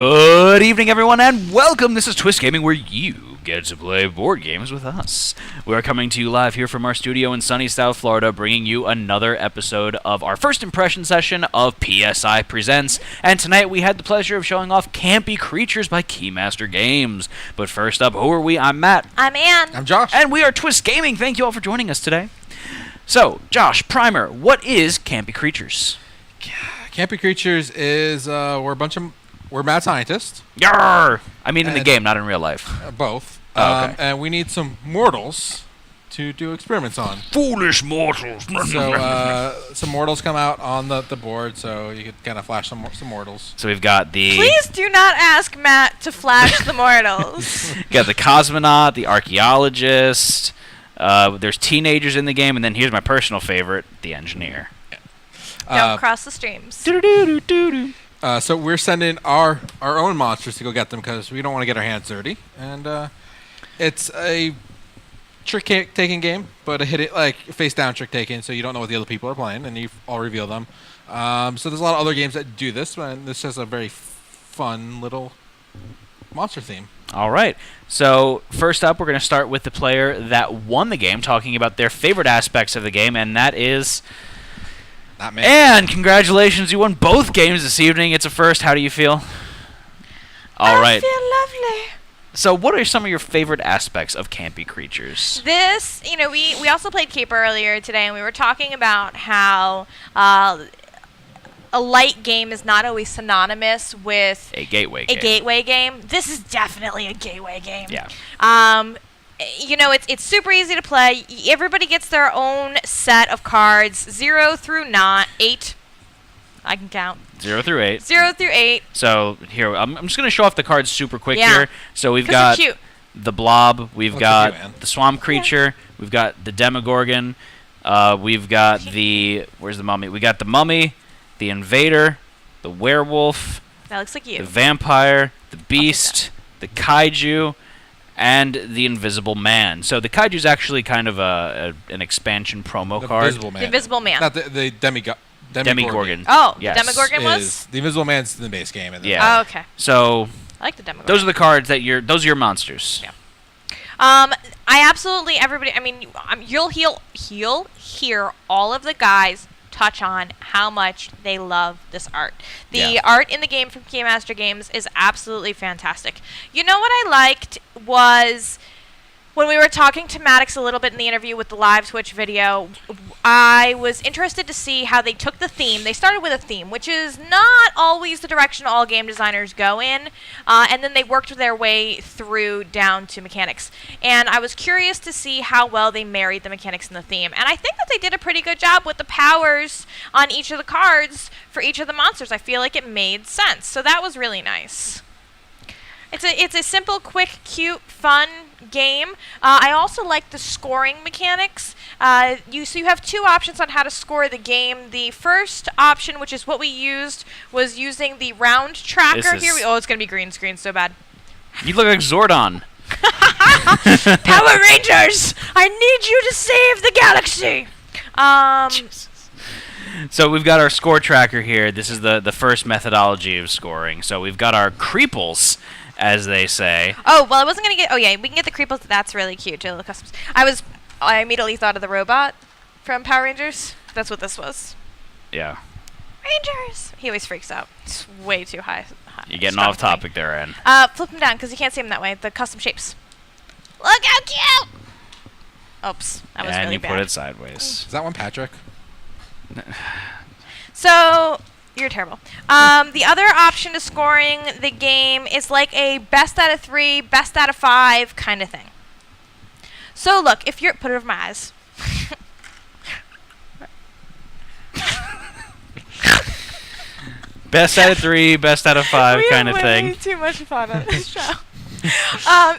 Good evening, everyone, and welcome. This is Twist Gaming, where you get to play board games with us. We are coming to you live here from our studio in sunny South Florida, bringing you another episode of our first impression session of PSI Presents. And tonight we had the pleasure of showing off Campy Creatures by Keymaster Games. But first up, who are we? I'm Matt. I'm Ann. I'm Josh. And we are Twist Gaming. Thank you all for joining us today. So, Josh, primer, what is Campy Creatures? Campy Creatures is we're mad scientists. Yarr! I mean in the game, not in real life. Both. Oh, okay. And we need some mortals to do experiments on. Foolish mortals. So some mortals come out on the board, so you could kind of flash some mortals. So we've got the... Please do not ask Matt to flash the mortals. got the cosmonaut, the archaeologist. There's teenagers in the game, and then here's my personal favorite, the engineer. Don't cross the streams. So we're sending our own monsters to go get them because we don't want to get our hands dirty. And it's a trick-taking game, but a face-down trick-taking, so you don't know what the other people are playing, and you all reveal them. So there's a lot of other games that do this, and this is a very fun little monster theme. All right. So first up, we're going to start with the player that won the game, talking about their favorite aspects of the game, and that is... Not me. And congratulations, you won both games this evening. It's a first. How do you feel? All right. I feel lovely. So what are some of your favorite aspects of Campy Creatures? This, we also played Cape earlier today, and we were talking about how a light game is not always synonymous with A gateway game. gateway game. This is definitely a gateway game. Yeah. It's super easy to play. Everybody gets their own set of cards, 0 through 8. I can count. 0 through 8. 0 through 8. So here, I'm just going to show off the cards super quick Yeah. here. So we've 'Cause got they're cute. the blob, we've Look got at you, Ann. the swamp creature, we've got the demogorgon, we've got where's the mummy? We got the mummy, the invader, the werewolf, That looks like you. the vampire, the beast, the kaiju, and the invisible man. So the kaiju is actually kind of an expansion promo The card. Invisible Man. The Invisible Man. Not the Demigorgon. Oh, Yes. the Demogorgon was? The Invisible Man's the base game. And then Yeah. Oh, okay. So I like the Demogorgon. those are the cards those are your monsters. Yeah. I absolutely, everybody, you'll hear all of the guys touch on how much they love this art. The art in the game from Keymaster Games is absolutely fantastic. You know what I liked was when we were talking to Maddox a little bit in the interview with the live Twitch video, I was interested to see how they took the theme. They started with a theme, which is not always the direction all game designers go in, and then they worked their way through down to mechanics. And I was curious to see how well they married the mechanics and the theme. And I think that they did a pretty good job with the powers on each of the cards for each of the monsters. I feel like it made sense. So that was really nice. It's a simple, quick, cute, fun game. I also like the scoring mechanics. You have two options on how to score the game. The first option, which is what we used, was using the round tracker here. It's going to be green screen so bad. You look like Zordon. Power Rangers! I need you to save the galaxy! So we've got our score tracker here. This is the first methodology of scoring. So we've got our creeples, as they say. Oh, well, I wasn't going to get... Oh, yeah, we can get the creeples. That's really cute. The customs. I immediately thought of the robot from Power Rangers. That's what this was. Yeah. Rangers! He always freaks out. It's way too high. You're getting off topic there, Ann. Flip him down, because you can't see him that way. The custom shapes. Look how cute! Oops. That was and really you bad. put it sideways. Is that one Patrick? So... You're terrible. The other option to scoring the game is like a best out of 3, best out of 5 kind of thing. So look, if you're... Put it over my eyes. Best out of 3, best out of 5 kind of thing. We have way too much fun on this show.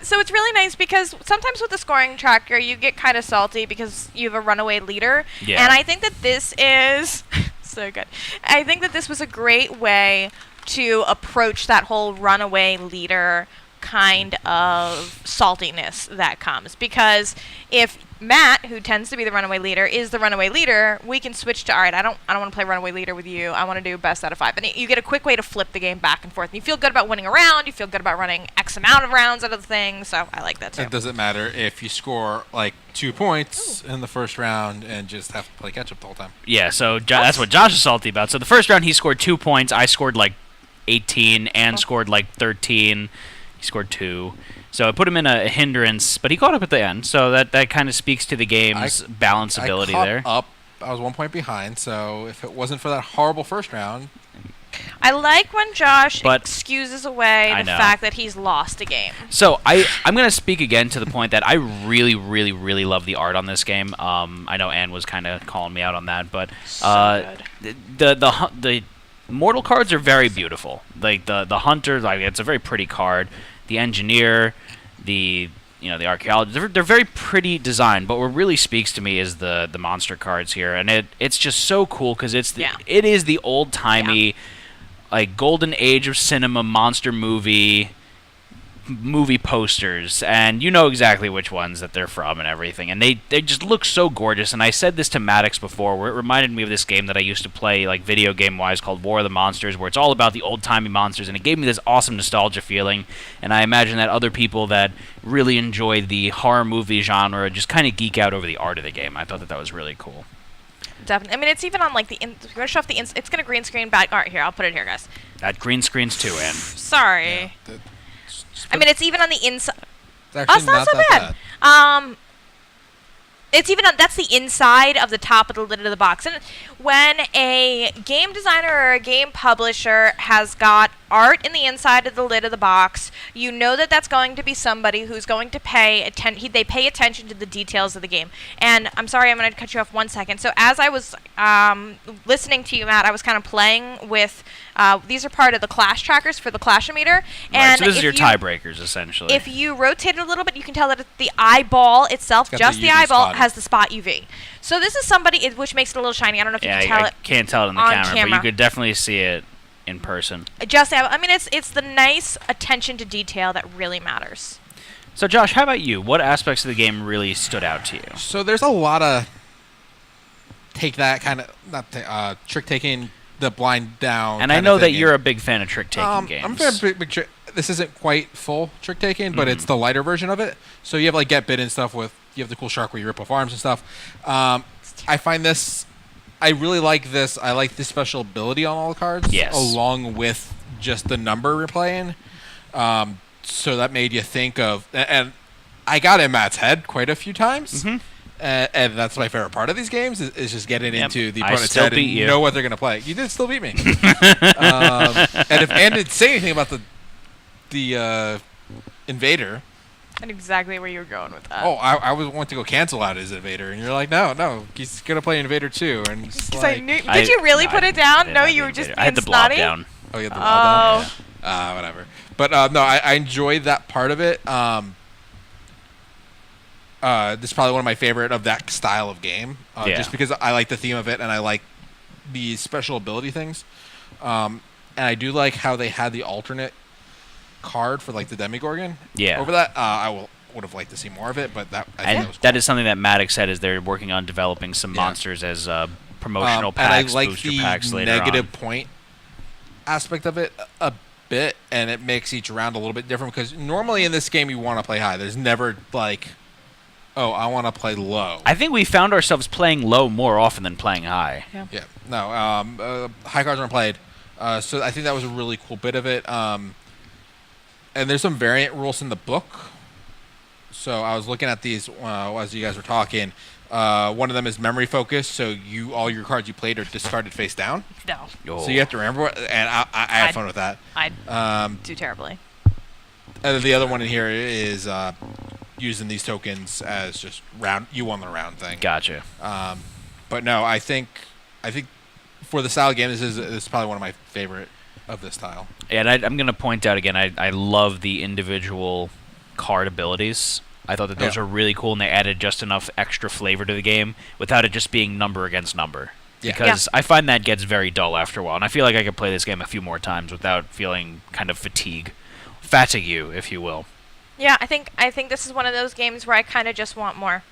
So it's really nice because sometimes with the scoring tracker you get kind of salty because you have a runaway leader. Yeah. And I think that this is... so good. I think that this was a great way to approach that whole runaway leader kind of saltiness that comes. Because if Matt, who tends to be the runaway leader, is the runaway leader, we can switch to, all right, I don't want to play runaway leader with you. I want to do best out of 5. And you get a quick way to flip the game back and forth. And you feel good about winning a round. You feel good about running X amount of rounds out of the thing. So I like that too. It doesn't matter if you score like 2 points in the first round and just have to play catch up the whole time. Yeah, so that's what Josh is salty about. So the first round he scored 2 points. I scored like 18 and scored like 13. He scored 2. So I put him in a hindrance, but he caught up at the end. So that kind of speaks to the game's balanceability there. I was 1 point behind, so if it wasn't for that horrible first round... I like when Josh excuses away the fact that he's lost a game. So I'm going to speak again to the point that I really, really, really love the art on this game. I know Ann was kind of calling me out on that, but the mortal cards are very beautiful. Like the hunter, like it's a very pretty card. The engineer, the archaeologist, they're very pretty designed. But what really speaks to me is the monster cards here, and it's just so cool because it is the old timey, like golden age of cinema monster movie posters, and you know exactly which ones that they're from and everything, and they just look so gorgeous. And I said this to Maddox before, where it reminded me of this game that I used to play, like video game wise, called War of the Monsters, where it's all about the old timey monsters, and it gave me this awesome nostalgia feeling. And I imagine that other people that really enjoy the horror movie genre just kind of geek out over the art of the game. I thought that was really cool. Definitely. I mean, it's even on like we're gonna show off it's gonna green screen back. All right, here, I'll put it here, guys. That green screen's too, Ann. Sorry. Yeah, I mean, it's even on the inside. It's actually not so bad. It's even that's the inside of the top of the lid of the box. And when a game designer or a game publisher has got art in the inside of the lid of the box, you know that that's going to be somebody who's going to pay attention. They pay attention to the details of the game. And I'm sorry, I'm going to cut you off 1 second. So as I was listening to you, Matt, I was kind of playing with. These are part of the clash trackers for the Clash-O-Meter. And so this is your tiebreakers, essentially. If you rotate it a little bit, you can tell that the eyeball itself, just the eyeball, has the spot UV. So this is somebody, which makes it a little shiny. I don't know if you can tell it. I can't tell it on the camera, but you could definitely see it in person. I mean, it's the nice attention to detail that really matters. So Josh, how about you? What aspects of the game really stood out to you? So there's a lot of trick taking, the blind down. And I know that you're a big fan of trick taking games. I'm a fan of big trick. This isn't quite full trick taking, but it's the lighter version of it. So you have like get bit and stuff you have the cool shark where you rip off arms and stuff. I find this. I really like this. I like the special ability on all the cards, along with just the number you're playing. So that made you think of, and I got in Matt's head quite a few times, and that's my favorite part of these games is just getting into the opponent's head and know what they're going to play. You did still beat me, and if Ann didn't say anything about the invader. And exactly where you were going with that. Oh, I want to go cancel out his invader, and you're like, no, he's gonna play invader too, and because I knew. Did you really put it down? No, you were just being snotty. I had the blob down. Oh, you had the blob down. Yeah. Whatever. But no, I enjoyed that part of it. This is probably one of my favorite of that style of game, just because I like the theme of it and I like the special ability things, and I do like how they had the alternate card for like the Demigorgon. Yeah. Over that, would have liked to see more of it, but I think that was cool. That is something that Maddox said is they're working on developing some monsters as promotional packs, and I like booster the packs later negative point aspect of it a bit, and it makes each round a little bit different because normally in this game you want to play high. There's never like, oh, I want to play low. I think we found ourselves playing low more often than playing high. Yeah. No, high cards aren't played, so I think that was a really cool bit of it. And there's some variant rules in the book. So I was looking at these as you guys were talking. One of them is memory focus, so all your cards you played are discarded face down. No. Oh. So you have to remember what, and I had fun with that. I'd do terribly. And then the other one in here is using these tokens as just you won the round thing. Gotcha. But no, I think for the style game, this is probably one of my favorite of this style. And I'm going to point out again, I love the individual card abilities. I thought that those were really cool, and they added just enough extra flavor to the game without it just being number against number. Yeah. Because I find that gets very dull after a while, and I feel like I could play this game a few more times without feeling kind of fatigue, if you will. Yeah, I think this is one of those games where I kind of just want more.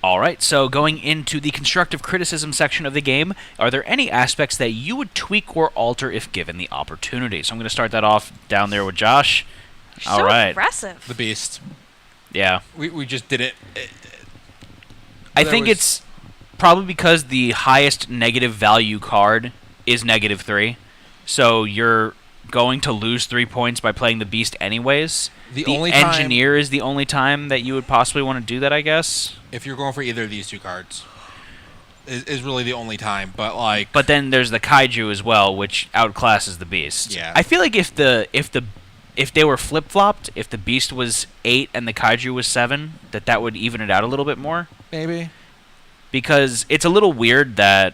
All right, so going into the constructive criticism section of the game, are there any aspects that you would tweak or alter if given the opportunity? So I'm going to start that off down there with Josh. You're All so right. aggressive. The Beast. Yeah. We just didn't. I think it's probably because the highest negative value card is -3. So you're going to lose 3 points by playing the Beast anyways. The The only time- Engineer is the only time that you would possibly want to do that, I guess. If you're going for either of these two cards, is really the only time. But like, But then there's the Kaiju as well, which outclasses the Beast. Yeah. I feel like if they were flip-flopped, if the Beast was 8 and the Kaiju was 7, that would even it out a little bit more. maybe. Because it's a little weird that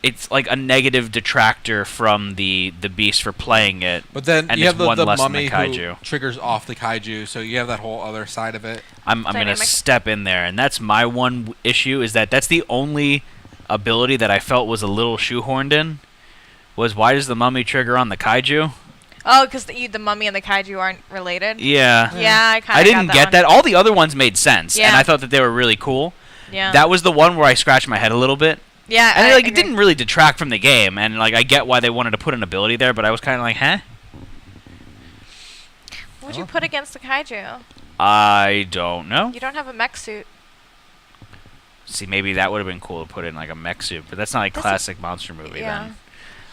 it's like a negative detractor from the Beast for playing it. But then and you it's have one the less than mummy the who Kaiju. triggers off the Kaiju, so you have that whole other side of it. I'm going to Dynamic. step in there, and that's my one issue, is that's the only ability that I felt was a little shoehorned in, was why does the mummy trigger on the Kaiju? Oh, because the mummy and the kaiju aren't related? Yeah. Yeah, I kind I of didn't got get one. that. All the other ones made sense, and Yeah. I thought that they were really cool. Yeah. That was the one where I scratched my head a little bit. Yeah, And I like it agree. didn't really detract from the game, and like I get why they wanted to put an ability there, but I was kind of like, huh? What would you put against the kaiju? I don't know. You don't have a mech suit. See, maybe that would have been cool to put in like a mech suit, but that's not like That's a- classic monster movie. Yeah. Then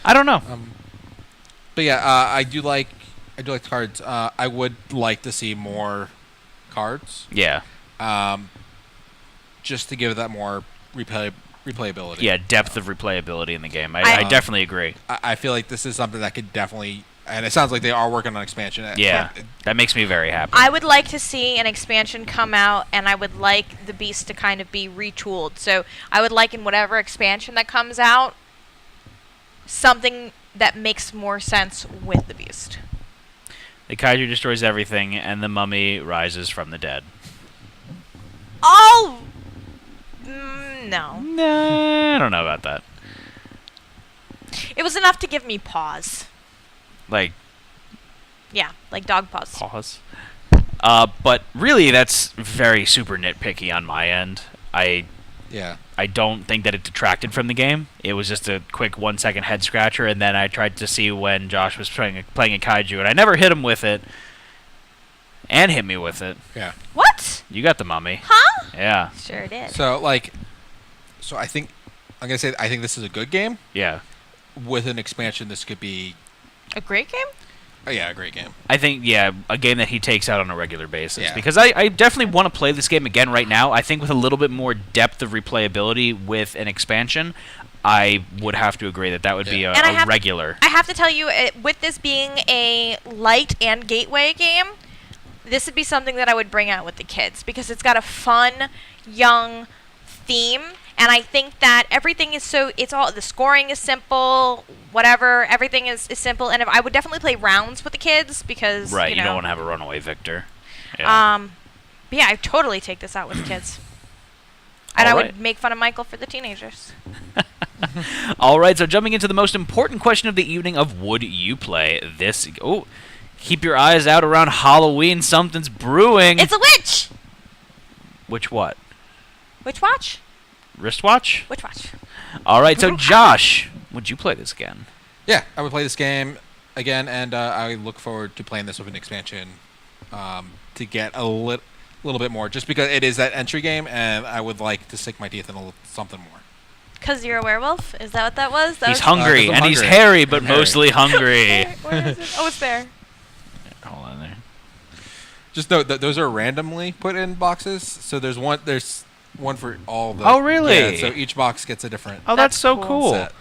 I don't know. But yeah, I do like the cards. I would like to see more cards, Yeah, just to give that more replayability. yeah, depth of replayability in the game. I I- definitely agree. I feel like this is something that could definitely, and it sounds like they are working on expansion. Yeah, that makes me very happy. I would like to see an expansion come out, and I would like the Beast to kind of be retooled. So I would like in whatever expansion that comes out, something that makes more sense with the Beast. The Kaiju destroys everything, and the mummy rises from the dead. Oh! No. Nah, I don't know about that. It was enough to give me pause. Like, Yeah, like dog paws. pause. But really, that's very super nitpicky on my end. Yeah. I don't think that it detracted from the game. It was just a quick 1 second head scratcher, and then I tried to see when Josh was playing a Kaiju, and I never hit him with it, and hit me with it. Yeah. What? You got the mummy. Huh? Yeah, Sure did. So I think I'm gonna say I think this is a good game. yeah. With an expansion, this could be A great game? a great game. I think, yeah, a game that he takes out on a regular basis. Yeah. Because I definitely want to play this game again right now. I think with a little bit more depth of replayability with an expansion, I would have to agree that would be Yeah. And I a have- regular. I have to tell you, with this being a light and gateway game, this would be something that I would bring out with the kids because it's got a fun, young theme. And I think that everything is the scoring is simple, whatever, everything is simple. And I would definitely play rounds with the kids because, Right, you you know, don't want to have a runaway victor. Yeah. But yeah, I totally take this out with the kids. And I Alright. would make fun of Michael for the teenagers. All right, so jumping into the most important question of the evening of would you play this? Oh, keep your eyes out around Halloween. Something's brewing. It's a witch! Which what? Witch watch? Wristwatch? Witch watch. All right, so Josh, would you play this again? Yeah, I would play this game again, and I look forward to playing this with an expansion to get a little bit more, just because it is that entry game, and I would like to sink my teeth in something more. Because you're a werewolf? Is that what that was? That He's was hungry, 'cause I'm and he's hungry. hairy, but I'm hairy. mostly hungry. Where is it? Oh, it's there. Hold on there. Just note that those are randomly put in boxes, so there's one for all the. Oh, really? Yeah, so each box gets a different Oh, that's That's so cool. cool. set.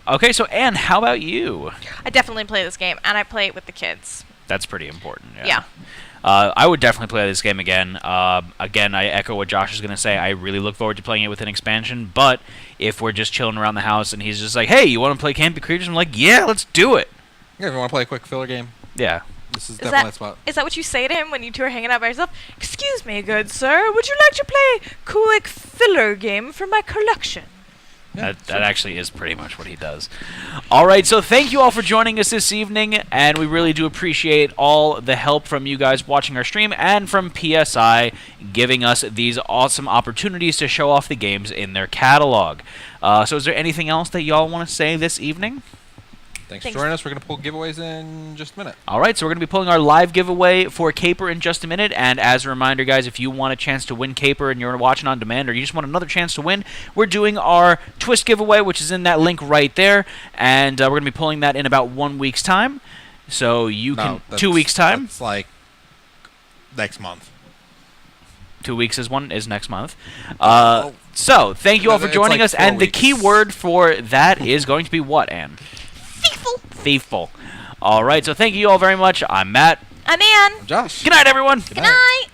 Okay, so Anne, how about you? I definitely play this game, and I play it with the kids. That's pretty important. Yeah. I would definitely play this game again. Again, I echo what Josh is going to say. I really look forward to playing it with an expansion. But if we're just chilling around the house and he's just like, "Hey, you want to play Campy Creatures?" I'm like, "Yeah, let's do it." Yeah, if you want to play a quick filler game, Yeah. this is Is definitely that, a spot. is that what you say to him when you two are hanging out by yourself? Excuse me, good sir, would you like to play quick filler game from my collection? Yeah, That actually is pretty much what he does. All right, so thank you all for joining us this evening, and we really do appreciate all the help from you guys watching our stream and from PSI giving us these awesome opportunities to show off the games in their catalog. So is there anything else that y'all want to say this evening? Thanks for joining us. We're going to pull giveaways in just a minute. All right, so we're going to be pulling our live giveaway for Caper in just a minute. And as a reminder, guys, if you want a chance to win Caper and you're watching on demand or you just want another chance to win, we're doing our Twist giveaway, which is in that link right there. And we're going to be pulling that in about 1 week's time. So you can... 2 weeks' time? It's like next month. 2 weeks is next month. So thank you all for joining like us. And 4 the weeks. key word for that is going to be what, Anne? Thiefful. All right, so thank you all very much. I'm Matt. I'm Ann. Josh. Good night, everyone. Good night.